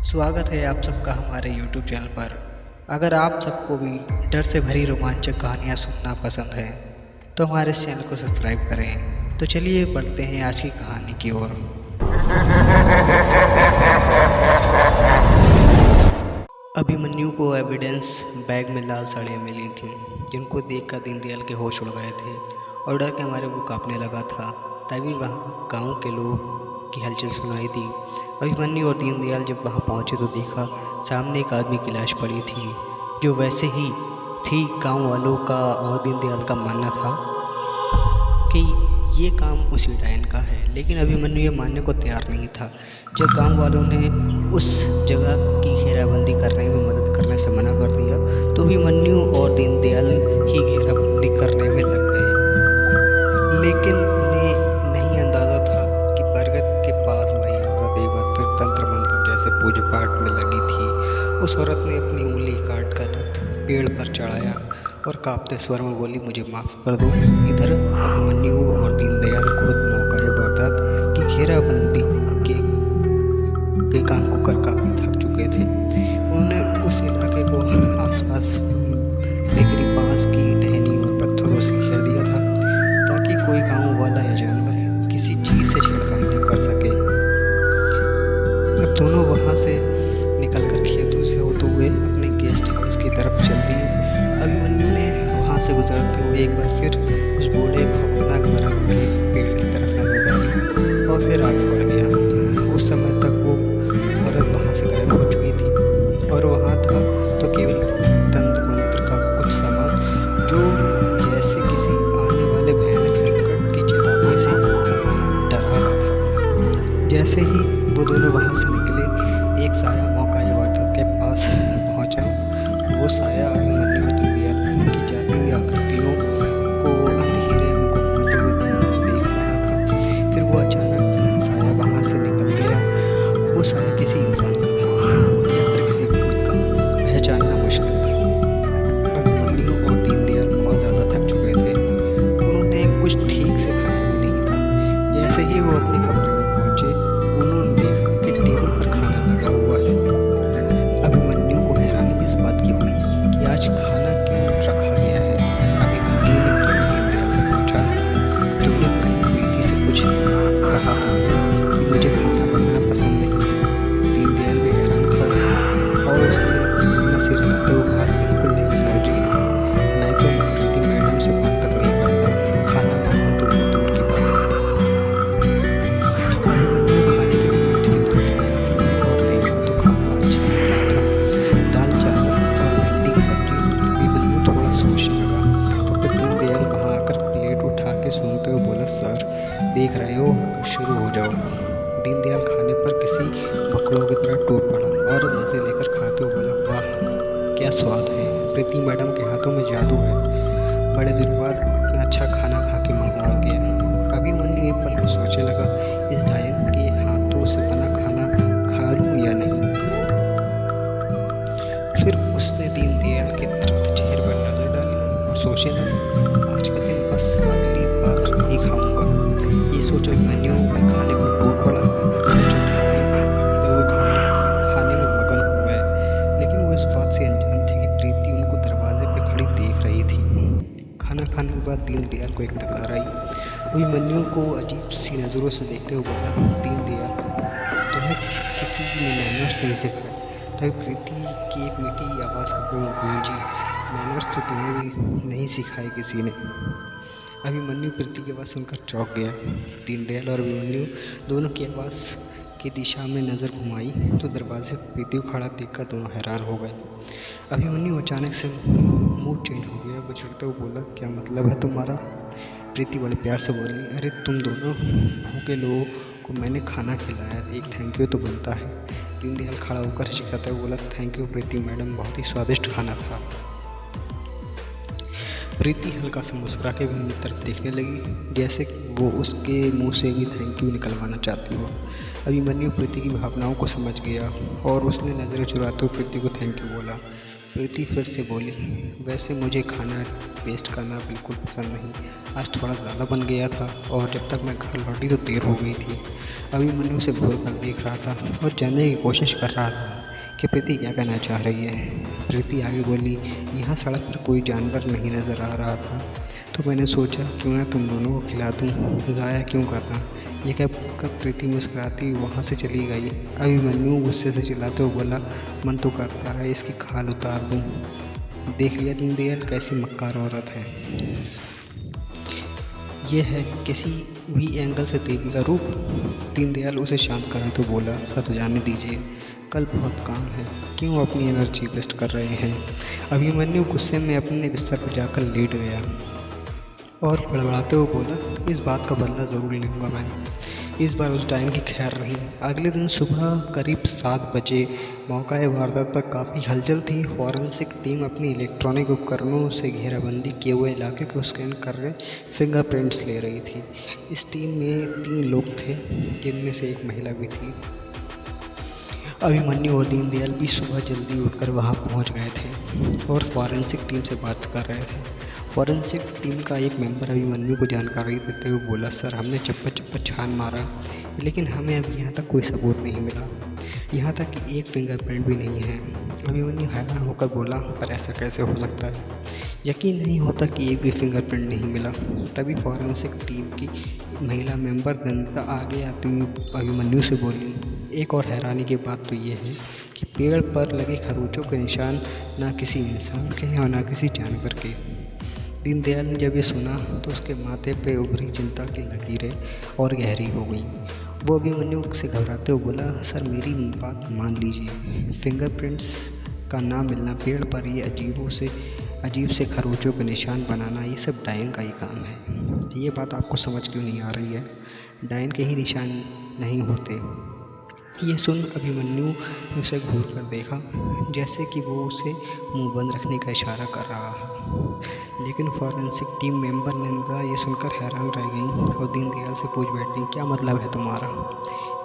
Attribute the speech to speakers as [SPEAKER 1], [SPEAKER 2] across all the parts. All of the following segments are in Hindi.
[SPEAKER 1] स्वागत है आप सबका हमारे YouTube चैनल पर। अगर आप सबको भी डर से भरी रोमांचक कहानियाँ सुनना पसंद है तो हमारे इस चैनल को सब्सक्राइब करें। तो चलिए बढ़ते हैं आज की कहानी की ओर। अभिमन्यु को एविडेंस बैग में लाल साड़ियाँ मिली थीं, जिनको देखकर दीनदयाल के होश उड़ गए थे और डर के मारे वो कांपने लगा था। तभी वहाँ गांव के लोग की हलचल सुनाई दी। अभिमन्यु और दीनदयाल जब वहाँ पहुँचे तो देखा सामने एक आदमी की लाश पड़ी थी, जो वैसे ही थी। गांव वालों का और दीनदयाल का मानना था कि ये काम उसी डायन का है, लेकिन अभिमन्यु ये मानने को तैयार नहीं था। जब गांव वालों ने उस जगह की घेराबंदी करने में मदद करने से मना कर दिया तो अभिमन्यु और दीनदयाल ही घेराबंदी करने में लग गए। लेकिन उन्हें नहीं अंदाज़ा था कि बरगद के पास वही औरत एक बार फिर तंत्र मंत्र जैसे पूजा पाठ में लगी थी। उस औरत ने अपनी उंगली काट कर पेड़ पर चढ़ाया और कांपते स्वर में बोली, मुझे माफ़ कर दो। इधर अभिमन्यु और दीनदयाल खुद मौका वारदात की घेराबंदी के काम को कर काफ़ी थक चुके थे। उन्होंने उस इलाके को आसपास बेकरी बांस की टहनी और पत्थरों से घेर दिया था, ताकि कोई गांव वाला या जानवर किसी चीज़ से छेड़खानी न कर सके। अब दोनों वहाँ से निकलकर खेतों से होते हुए अपने गेस्ट हाउस की तरफ चल दिए। अभिमन्यु ने वहाँ से गुजरते हुए एक बार फिर उस बूढ़े खौफनाक बरगद के पेड़ की तरफ नजर डाली और फिर आगे बढ़ गया। उस समय तक वो औरत वहाँ से गायब हो चुकी थी और वहाँ था तो केवल तंत्र मंत्र का कुछ सामान, जो जैसे किसी आने वाले भयानक संकट की चेतावनी से डरा रहा था। जैसे ही वो दोनों वहाँ से निकले, एक साया मौका वारदात के पास पहुँचा। वो साया अभिमन्यु और दीनदयाल की जाती हुई आकृतियों को अंधेरे में घूमते हुए देख रहा था। फिर वो अचानक साया वहाँ से निकल गया। वो साया किसी इंसान का था या फिर किसी भूत का, पहचानना मुश्किल था। अभिमन्यु और दीनदयाल बहुत ज़्यादा थक चुके थे। उन्होंने कुछ ठीक से खाया भी नहीं था। जैसे ही वो अपने कमरे में पहुँचे, उन्होंने देखा कि टेबल पर खाना लगा हुआ है। अभिमन्यु को हैरानी इस बात की हुई कि आज खाना क्यों रखा गया है। अभिमन्यु ने तुरंत दीनदयाल से पूछा, तुमने कहीं प्रीति से कुछ कहा कि मुझे खाना बनाना पसंद नहीं? दीनदयाल भी हैरान था और उसने अपना सिर हिलाते हुए कहा, बिल्कुल नहीं सर जी, मैं तो प्रीति मैडम से बात तक नहीं करता, खाना बनाना तो बहुत दूर की बात है। अभिमन्यु खाने के प्लेट की तरफ गया और देखा तो खाना अच्छा लग रहा था। दाल चावल और भिंडी की सब्जी। अभिमन्यु थोड़ा सोचने लगा। तब तक दीनदयाल वहाँ आकर प्लेट उठा के सूंघते हुए बोला, सर देख रहे हो, शुरू हो जाओ। दीनदयाल खाने पर किसी मकड़ों की तरह टूट पड़ा और मज़े लेकर खाते हुए बोला, वाह क्या स्वाद है, प्रीति मैडम के हाथों में जादू है। बड़े दिन बाद इतना अच्छा खाना खा के मज़ा आ गया। अभिमन्यु एक पल को सोचने लगा, इस डायन के हाथों से बना खाना खा लूँ या नहीं। फिर उसने दीनदयाल की तरफ चेहरे पर नजर डाली और सोचने लगा, आज का दिन बस अगली बार नहीं खाऊंगा। ये सोच अभिमन्यु अपने खाने पर टूट पड़ा। खाने में मगन हो गए, लेकिन वो इस बात से अनजान थे कि प्रीति उनको दरवाजे पे खड़ी देख रही थी। खाना खाने के बाद दीनदयाल को एक डकार आई। अभिमन्यु को अजीब सी नज़रों से देखते हुए बोला, दीनदयाल तुम्हें किसी ने मैनर्स नहीं सिखाए? तभी प्रीति की एक मीठी आवाज़ कपड़ों में गूंजी, मैनर्स तो तुम्हें भी नहीं सिखाए किसी ने। अभिमन्यु प्रीति की आवाज़ सुनकर चौंक गया। दीनदयाल और अभिमन्यु दोनों की आवाज़ की दिशा में नज़र घुमाई तो दरवाजे पर प्रीति को खड़ा देखकर दोनों हैरान हो गए। अभिमन्यु अचानक से मूड चेंज हो गया। वो चिढ़ते हुए बोला, क्या मतलब है तुम्हारा? प्रीति बड़े प्यार से बोली, अरे तुम दोनों भूखे लोगों को मैंने खाना खिलाया, एक थैंक यू तो बनता है। दीनदयाल खड़ा होकर हिचकाते हुए बोला, थैंक यू प्रीति मैडम, बहुत ही स्वादिष्ट खाना था। प्रीति हल्का सा मुस्कुरा के भी मेरी तरफ देखने लगी, जैसे वो उसके मुंह से भी थैंक यू निकलवाना चाहती हो। अभिमन्यु प्रीति की भावनाओं को समझ गया और उसने नज़रें चुराते हुए प्रीति को थैंक यू बोला। प्रीति फिर से बोली, वैसे मुझे खाना वेस्ट करना बिल्कुल पसंद नहीं, आज थोड़ा ज़्यादा बन गया था और जब तक मैं घर लौटी तो देर हो गई थी। अभिमन्यु से घूर कर देख रहा था और जानने की कोशिश कर रहा था कि प्रीति क्या कहना चाह रही है। प्रीति आगे बोली, यहाँ सड़क पर कोई जानवर नहीं नज़र आ रहा था तो मैंने सोचा क्यों ना तुम दोनों को खिला दूँ, ज़ाया क्यों करना। ये कहकर प्रीति मुस्कुराती वहाँ से चली गई। अभिमन्यु गुस्से से चिल्लाते हुए बोला, मन तो करता है इसकी खाल उतार दूँ। देख लिया दीनदयाल कैसी मक्कार औरत है। यह है किसी भी एंगल से देवी का रूप। दीनदयाल उसे शांत करा तो बोला, सर जाने दीजिए, कल बहुत काम है, क्यों अपनी एनर्जी वेस्ट कर रहे हैं। अभिमन्यु गुस्से में अपने बिस्तर पर जाकर लेट गया और बड़बड़ाते हुए बोला, इस बात का बदला ज़रूर लूँगा मैं। इस बार उस डायन की खैर नहीं। अगले दिन सुबह करीब 7 बजे मौका वारदात पर काफ़ी हलचल थी। फॉरेंसिक टीम अपनी इलेक्ट्रॉनिक उपकरणों से घेराबंदी किए हुए इलाके को स्कैन कर रहे फिंगरप्रिंट्स ले रही थी। इस टीम में 3 लोग थे, जिनमें से एक महिला भी थी। अभिमन्यु और दीनदयाल भी सुबह जल्दी उठकर वहां पहुंच गए थे और फॉरेंसिक टीम से बात कर रहे थे। फॉरेंसिक टीम का एक मेंबर अभिमन्यु को जानकारी देते हुए बोला, सर हमने चप्पा चप्पा छान मारा लेकिन हमें अभी यहाँ तक कोई सबूत नहीं मिला, यहाँ तक कि एक फिंगरप्रिंट भी नहीं है। अभिमन्यु हैरान होकर बोला, पर ऐसा कैसे हो सकता है, यकीन नहीं होता कि एक भी फिंगरप्रिंट नहीं मिला। तभी फॉरेंसिक टीम की महिला मेंबर नंदिता आगे आती हुई अभिमन्यु से बोली, एक और हैरानी की बात तो ये है कि पेड़ पर लगे खरोंचों के निशान ना किसी इंसान के हैं और ना किसी जानवर के। दीनदयाल ने जब ये सुना तो उसके माथे पे उभरी चिंता की लकीरें और गहरी हो गई। वो अभिमन्यु से घबराते हुए बोला, सर मेरी बात मान लीजिए, फिंगरप्रिंट्स का ना मिलना, पेड़ पर ये अजीब से खरोंचों के निशान बनाना, ये सब डायन का ही काम है। ये बात आपको समझ क्यों नहीं आ रही है, डायन के ही निशान नहीं होते। ये सुन अभिमन्यु ने उसे घूर कर देखा, जैसे कि वो उसे मुंह बंद रखने का इशारा कर रहा है। लेकिन फॉरेंसिक टीम मेंबर नंदिता ये सुनकर हैरान रह गई और दीनदयाल से पूछ बैठी, क्या मतलब है तुम्हारा,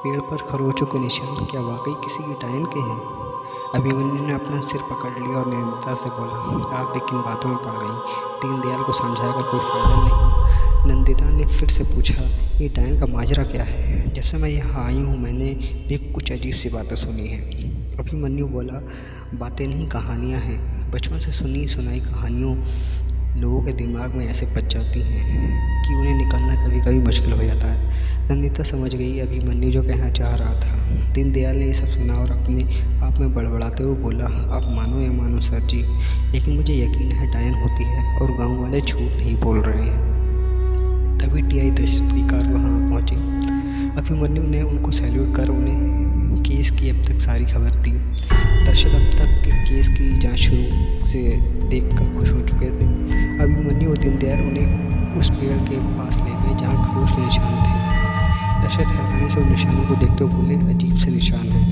[SPEAKER 1] पेड़ पर खरोंचों के निशान क्या वाकई किसी डायन के हैं। अभिमन्यु ने अपना सिर पकड़ लिया और नंदिता से बोला, आप भी किन बातों में पड़ गई, दीनदयाल को समझाकर कोई फ़ायदा नहीं। नंदिता ने फिर से पूछा, ये डायन का माजरा क्या है, जब से मैं यहाँ आई हूँ मैंने भी कुछ अजीब सी बातें सुनी हैं। अभिमन्यु बोला, बातें नहीं कहानियाँ हैं, बचपन से सुनी सुनाई कहानियों लोगों के दिमाग में ऐसे बच जाती हैं कि उन्हें निकलना कभी कभी मुश्किल हो जाता है। नंदिता समझ गई अभिमन्यु जो कहना चाह रहा था। दीनदयाल ने ये सब सुना और अपने आप में बड़बड़ाते हुए बोला, आप मानो या मानो सर जी, लेकिन मुझे यकीन है डायन होती है और गाँव वाले झूठ नहीं बोल रहे हैं। तभी टीआई दशरथ की कार वहाँ पहुँची। अभिमन्यु ने उनको सैल्यूट कर उन्हें केस की अब तक सारी खबर दी। दशरथ अब तक के केस की जांच शुरू से देखकर खुश हो चुके थे। अभिमन्यु और दीनदयाल उन्हें उस पेड़ के पास ले गए जहाँ खरोच के निशान थे। दशरथ हैरानी से उन निशानों को देखते हुए बोले, अजीब से निशान हैं।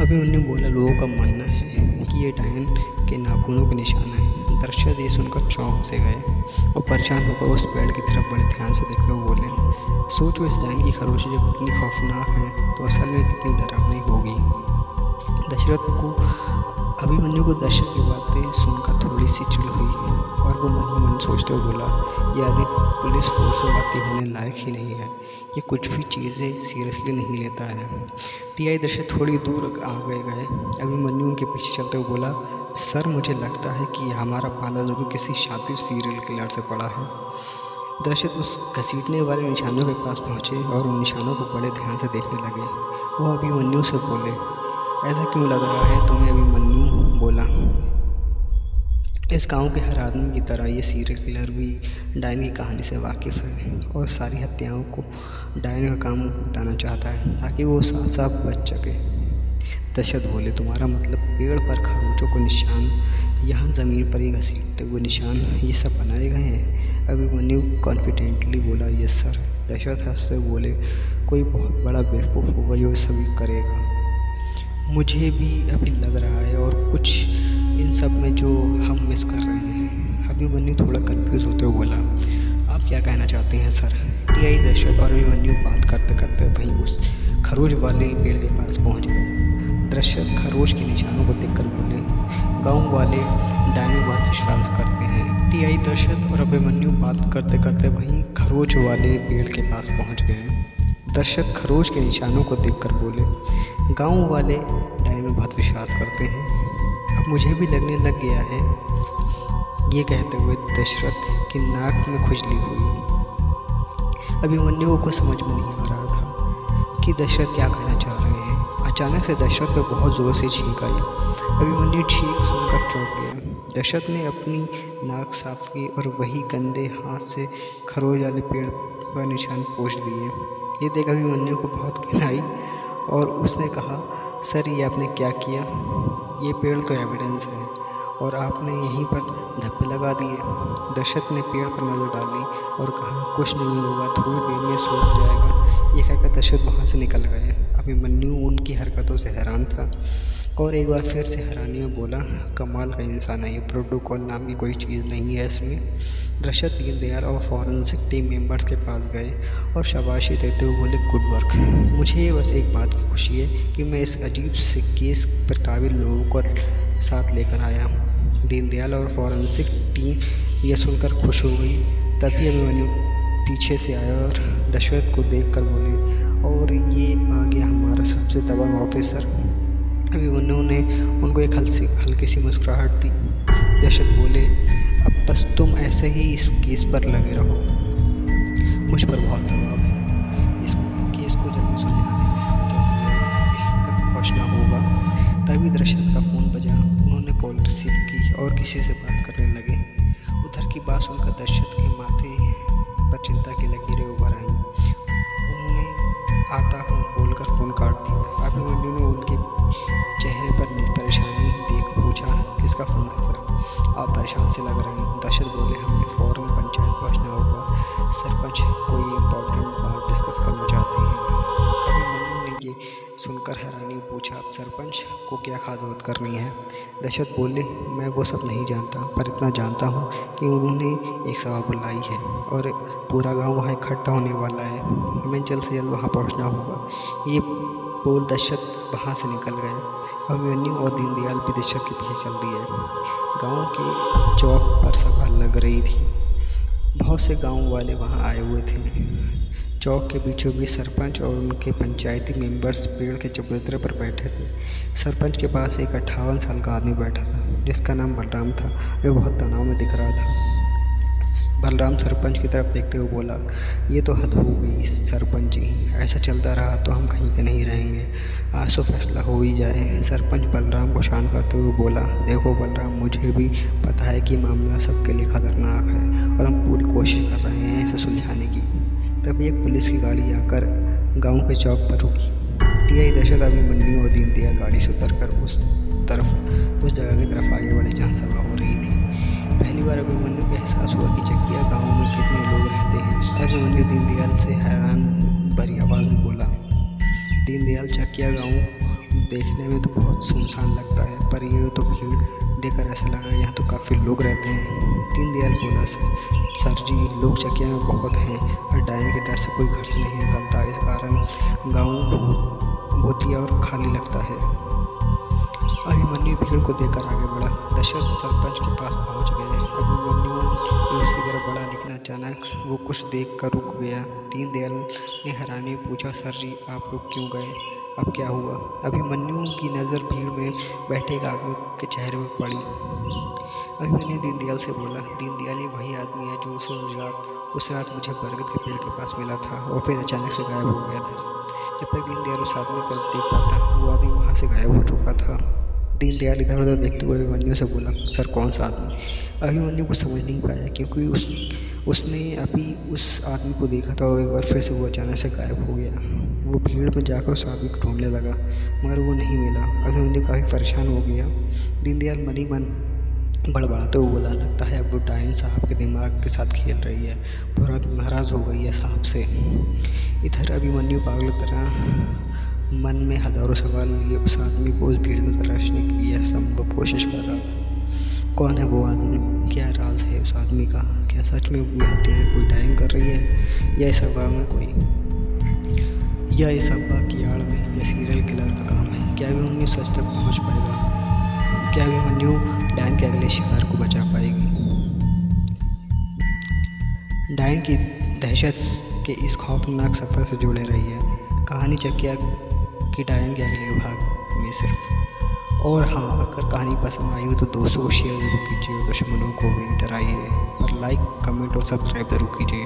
[SPEAKER 1] अभिमन्यु बोला, लोगों का मानना है कि ये डायन के नाखूनों के निशान हैं। दशरथ ये सुनकर चौंक से गए और परेशान होकर उस पेड़ की तरफ बड़े ध्यान से देखते हुए बोले, सोचो इस डायन की खरोचें जब इतनी खौफनाक हैं तो असल में कितनी डरावनी होगी। अभिमन्यु को दशरथ की बातें सुनकर थोड़ी सी चिढ़ हुई और वो मन ही मन सोचते हुए बोला, ये आदमी पुलिस फोर्स में भर्ती होने लायक ही नहीं है, ये कुछ भी चीज़ें सीरियसली नहीं लेता है। टीआई दशरथ थोड़ी दूर आगे गए। अभिमन्यु उनके पीछे चलते हुए बोला, सर मुझे लगता है कि हमारा पाला ज़रूर किसी शातिर सीरियल किलर से पड़ा है। दशरथ उस घसीटने वाले निशानों के पास पहुँचे और उन निशानों को बड़े ध्यान से देखने लगे। वो अभिमन्यु से बोले, ऐसा क्यों लग रहा है तुम्हें। अभिमन्यु बोला, इस गांव के हर आदमी की तरह ये सीरियल किलर भी डायन की कहानी से वाकिफ़ है और सारी हत्याओं को डायन का काम बताना चाहता है ताकि वो साफ साफ बच सके। दशरथ बोले, तुम्हारा मतलब पेड़ पर खरोंचों को निशान, यहाँ ज़मीन पर ही घसीटते हुए निशान, ये सब बनाए गए हैं। अभिमन्यु कॉन्फिडेंटली बोला, यस सर। दशरथ हंसते बोले, कोई बहुत बड़ा बेवकूफ़ होगा जो सभी करेगा। मुझे भी अभी लग रहा है और कुछ इन सब में जो हम मिस कर रहे हैं। अभिमन्यु थोड़ा कंफ्यूज होते हुए बोला, आप क्या कहना चाहते हैं सर। टीआई दशरथ और अभिमन्यु बात करते करते वहीं उस खरोच वाले पेड़ के पास पहुंच गए। दशरथ खरोच के निशानों को देखकर बोले, गांव वाले डायन में बहुत विश्वास करते हैं। टीआई दशरथ और अभिमन्यु बात करते करते वहीं खरोच वाले पेड़ के पास पहुंच गए। दशरथ खरोच के निशानों को देखकर बोले, गांव वाले डायन में बहुत विश्वास करते हैं। अब मुझे भी लगने लग गया है, ये कहते हुए दशरथ की नाक में खुजली हुई। अभिमन्यु को समझ में नहीं आ रहा था कि दशरथ क्या कहना चाह रहे हैं। अचानक से दशरथ को बहुत ज़ोर से छींक आई। अभिमन्यु छींक सुनकर चौंक गया। दशरथ ने अपनी नाक साफ की और वही गंदे हाथ से खरोज वाले पेड़ पर निशान पोंछ दिए। ये देख अभिमन्यु को बहुत घिन आई और उसने कहा, सर ये आपने क्या किया? ये पेड़ तो एविडेंस है और आपने यहीं पर धब्बे लगा दिए। दशरथ ने पेड़ पर नज़र डाली और कहा, कुछ नहीं होगा, थोड़ी देर में सूख जाएगा। ये कहकर दशरथ वहाँ से निकल गए। अभिमन्यु उनकी हरकतों से हैरान था और एक बार फिर से हैरानी में बोला, कमाल का इंसान है ये, प्रोटोकॉल नाम की कोई चीज़ नहीं है इसमें। दशरथ दीनदयाल और फॉरेंसिक टीम मेंबर्स के पास गए और शाबाशी देते हुए बोले, गुड वर्क। मुझे बस एक बात की खुशी है कि मैं इस अजीब से केस पर काबिल लोगों को साथ लेकर आया हूँ। दीनदयाल और फॉरेंसिक टीम यह सुनकर खुश हो गई। तभी अभिमन्यु पीछे से आया और दशरथ को देखकर बोले, और ये आ गया हमारा सबसे दबंग ऑफिसर। अभिमन्यु ने उनको एक हल्की सी मुस्कुराहट दी। दशरथ बोले, अब बस तुम ऐसे ही इस केस पर लगे रहो, मुझ पर बहुत दबाव है। केस को जल्दी सुलझाने में जल्द से जल्द इस तक पहुँचना होगा। तभी दशरथ का फ़ोन बजा। उन्होंने कॉल रिसीव की और किसी से बात करने लगे। उधर की बात सुनकर दशरथ के माथे पर चिंता की लकीरें उभर आईं। उन्होंने आता हूँ बोलकर फ़ोन काट दिया। अभिमन्यु ने उनके चेहरे पर परेशानी देख पूछा, किसका फ़ोन है सर? आप परेशान से लग रहे हैं। दशरथ बोले, हमें फ़ौरन पंचायत पहुंचना होगा, सरपंच कोई इम्पोर्टेंट बात डिस्कस करना चाहते हैं। अभिमन्यु ने ये सुनकर हैरानी पूछा, आप सरपंच को क्या खास बात करनी है? दशरथ बोले, मैं वो सब नहीं जानता, पर इतना जानता हूँ कि उन्होंने एक सभा बुलाई है और पूरा गांव वहाँ इकट्ठा होने वाला है। हमें जल्द से जल्द वहाँ पहुँचना होगा। ये बोल दशरथ वहाँ से निकल गए। अभिमन्यु और दीनदयाल भी दशरथ के पीछे चल दिए। गांव के चौक पर सभा लग रही थी। बहुत से गांव वाले वहाँ आए हुए थे। चौक के बीचों बीच सरपंच और उनके पंचायती मेंबर्स पेड़ के चबूतरे पर बैठे थे। सरपंच के पास एक 58 साल का आदमी बैठा था जिसका नाम बलराम था। वह बहुत तनाव में दिख रहा था। बलराम सरपंच की तरफ देखते हुए बोला, ये तो हद हो गई सरपंच जी, ऐसा चलता रहा तो हम कहीं के नहीं रहेंगे। आज तो फैसला हो ही जाए। सरपंच बलराम को शांत करते हुए बोला, देखो बलराम, मुझे भी पता है कि मामला सबके लिए खतरनाक है और हम पूरी कोशिश कर रहे हैं इसे सुलझाने की। तभी एक पुलिस की गाड़ी आकर गांव के चौक पर रुकी। टीआई दशरथ अभिमन्यु और दीनदयाल गाड़ी से उतरकर उस जगह की तरफ आगे बढ़े जहाँ सभा हो रही थी। पहली बार अभिमन्यु को एहसास हुआ कि चकिया गांव में कितने लोग रहते हैं। अभिमन्यु दीनदयाल से हैरान भरी आवाज़ में बोला, दीनदयाल, चकिया गांव देखने में तो बहुत सुनसान लगता है, पर ये तो भीड़ देखकर ऐसा लग रहा है यहाँ तो काफ़ी लोग रहते हैं। दीनदयाल बोला, सर जी, लोग चकिया में बहुत हैं और डायन के डर से कोई घर से नहीं निकलता, इस कारण गाँव भूतिया और खाली लगता है। अभिमन्यु भीड़ को देखकर आगे बढ़ा। दशरथ सरपंच के पास पहुंच गए। अभिमन्यु भी उसकी तरफ बढ़ा, लेकिन अचानक वो कुछ देखकर रुक गया। दीनदयाल ने हैरानी पूछा, सर जी, आप रुक क्यों गए? अब क्या हुआ? अभिमन्यु की नज़र भीड़ में बैठे एक आदमी के चेहरे पर पड़ी। अभिमन्यु दीनदयाल से बोला, दीनदयाल, ये वही आदमी है जो उस रात मुझे बरगद के पेड़ के पास मिला था और फिर अचानक से गायब हो गया था। जब तक दीनदयाल उस आदमी पर देख पाता, वो आदमी वहाँ से गायब हो चुका था। दीनदयाल इधर उधर देखते हुए अभिमन्यु से बोला, सर, कौन सा आदमी? अभिमन्यु को समझ नहीं पाया क्योंकि उसने अभी उस आदमी को देखा था और एक बार फिर से वो अचानक से गायब हो गया। वो भीड़ में जाकर उस आदमी को ढूंढने लगा मगर वो नहीं मिला। अभिमन्यु काफ़ी परेशान हो गया। दीनदयाल मन ही मन बड़बड़ाते हुए बोला, लगता है अब वो डायन साहब के दिमाग के साथ खेल रही है, पूरा नाराज़ हो गई है साहब से। इधर अभिमन्यु पागल तरह मन में हज़ारों सवाल लिए उस आदमी को उस भीड़ में तलाशने की असंभव कोशिश कर रहा था। कौन है वो आदमी? क्या राज है उस आदमी का? क्या सच में वो हत्याएं कोई डायन कर रही है या इस अफवाह में कोई, या इस अफवाह की आड़ में या सीरियल किलर का काम है? क्या अभिमन्यु सच तक पहुंच पाएगा? क्या अभिमन्यु डायन के अगले शिकार को बचा पाएगी? डायन की दहशत के इस खौफनाक सफ़र से जुड़े रही है कहानी चकिया कि डायन के अगले भाग में सिर्फ और हाँ, अगर कहानी पसंद आई हो तो दोस्तों को शेयर ज़रूर कीजिए, दुश्मनों को भी डराइए, और लाइक कमेंट और सब्सक्राइब ज़रूर कीजिए।